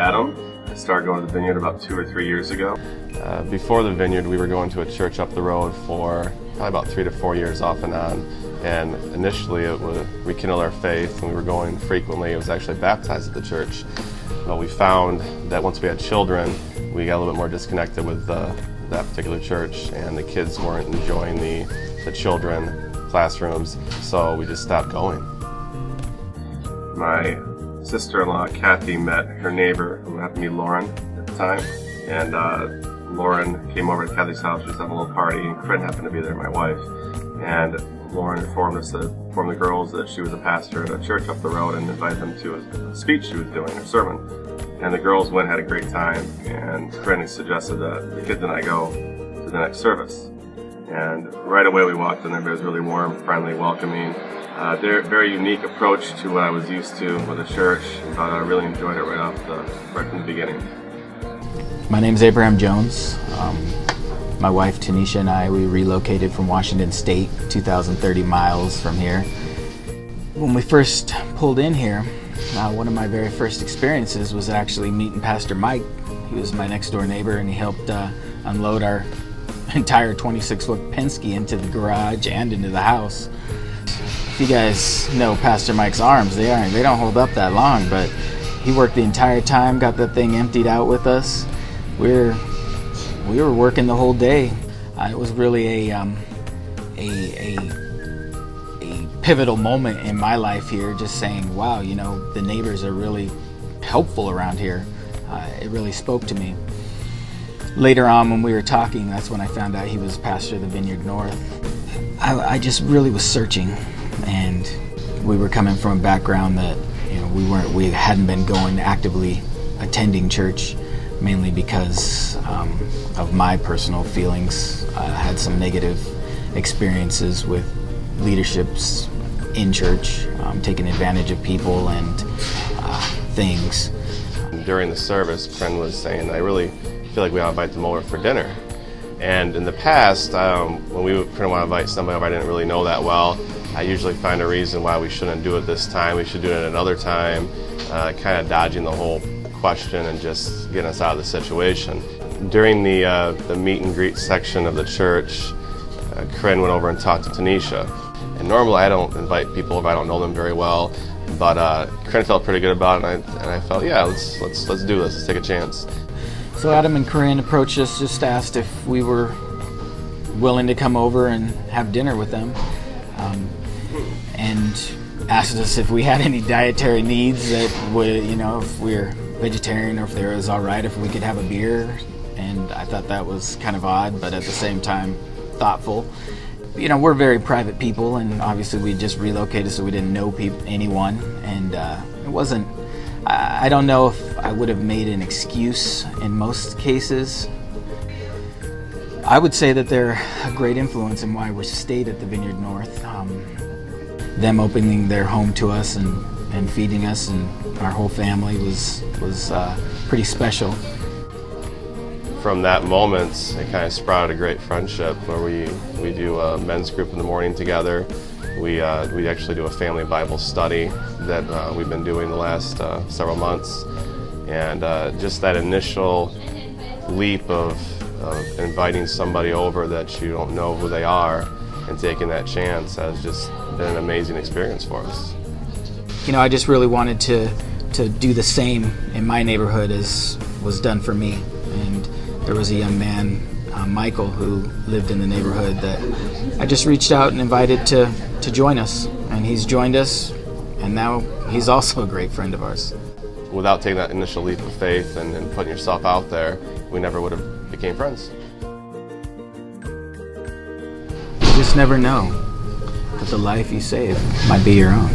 Adam. I started going to the Vineyard about 2 or 3 years ago. Before the Vineyard, we were going to a church up the road for probably about 3 to 4 years off and on. And initially it would rekindle our faith, and we were going frequently. It was actually baptized at the church. But we found that once we had children, we got a little bit more disconnected with that particular church, and the kids weren't enjoying the children classrooms, so we just stopped going. My sister-in-law, Kathy, met her neighbor, who happened to be Lauren at the time, and Lauren came over to Kathy's house. She was having a little party, and Corinne happened to be there, my wife, and Lauren informed the girls that she was a pastor at a church up the road and invited them to a speech she was doing, a sermon. And the girls went and had a great time, and Corinne suggested that the kids and I go to the next service. And right away we walked in there. It was really warm, friendly, welcoming. They're a very unique approach to what I was used to with the church, but I really enjoyed it right from the beginning. My name's Abraham Jones. My wife Tanisha and I, we relocated from Washington State, 2,030 miles from here. When we first pulled in here, one of my very first experiences was actually meeting Pastor Mike. He was my next door neighbor, and he helped unload our entire 26-foot Penske into the garage and into the house. If you guys know Pastor Mike's arms, they don't hold up that long, but he worked the entire time, got that thing emptied out with us. We were working the whole day. It was really a pivotal moment in my life here, just saying, wow, the neighbors are really helpful around here. It really spoke to me. Later on when we were talking, that's when I found out he was pastor of the Vineyard North. I just really was searching, and we were coming from a background that we hadn't been going actively attending church, mainly because of my personal feelings. I had some negative experiences with leaderships in church, taking advantage of people and things. During the service, Corinne was saying, I really feel like we ought to invite them over for dinner. And in the past, when we would want to invite somebody over I didn't really know that well, I usually find a reason why we shouldn't do it this time, we should do it another time, kind of dodging the whole question and just getting us out of the situation. During the meet and greet section of the church, Corinne went over and talked to Tanisha. And normally I don't invite people if I don't know them very well, but Corinne felt pretty good about it, and I felt, yeah, let's do this, let's take a chance. So Adam and Corinne approached us, just asked if we were willing to come over and have dinner with them, and asked us if we had any dietary needs, that would, if we were vegetarian or if there was all right if we could have a beer. And I thought that was kind of odd, but at the same time thoughtful. We're very private people, and obviously we just relocated, so we didn't know anyone, and it wasn't, I don't know if I would have made an excuse in most cases. I would say that they're a great influence in why we stayed at the Vineyard North. Them opening their home to us and feeding us and our whole family was pretty special. From that moment, it kind of sprouted a great friendship where we do a men's group in the morning together. We actually do a family Bible study that we've been doing the last several months. And just that initial leap of inviting somebody over that you don't know who they are and taking that chance has just been an amazing experience for us. I just really wanted to do the same in my neighborhood as was done for me. And there was a young man, Michael, who lived in the neighborhood that I just reached out and invited to join us. And he's joined us, and now he's also a great friend of ours. Without taking that initial leap of faith and putting yourself out there, we never would have became friends. You just never know that the life you save might be your own.